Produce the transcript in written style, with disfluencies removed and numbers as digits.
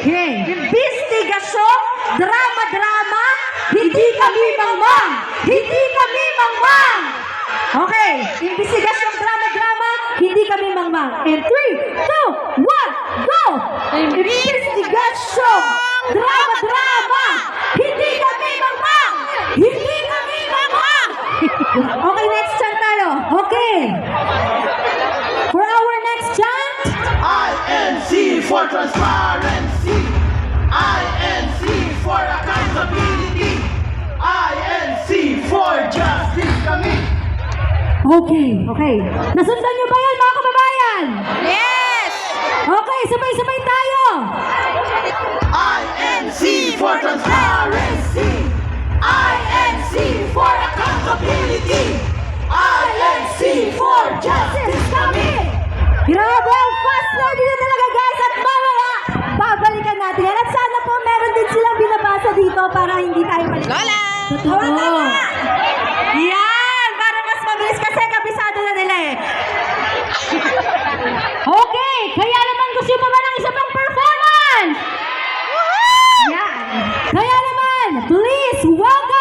Investigasyon, drama-drama, hindi kami mangmang! Hindi kami mangmang! Okay, investigasyon, drama-drama, hindi kami mangmang. And 3, 2, 1, go! Investigasyon, drama-drama, hindi kami mangmang! Hindi kami mangmang! Okay, next chant tayo. Okay. For our next chant, INC for transparency. INC for accountability. INC for justice kami. Okay. Nasundan niyo ba yan, mga kababayan? Yes! Okay, sabay-sabay tayo. INC for transparency. INC for accountability. INC for justice kami. Grabe, ang fast na dito talaga, guys. At mamaya, babalikan natin yan. At sana po meron din silang binabasa dito para hindi tayo malimutan. Lola! Totoo. Yan, para mas mabilis kasi kabisado na nila eh. Okay, kaya naman gusto mo ba ng isa pang performance? Yan. Kaya naman, please welcome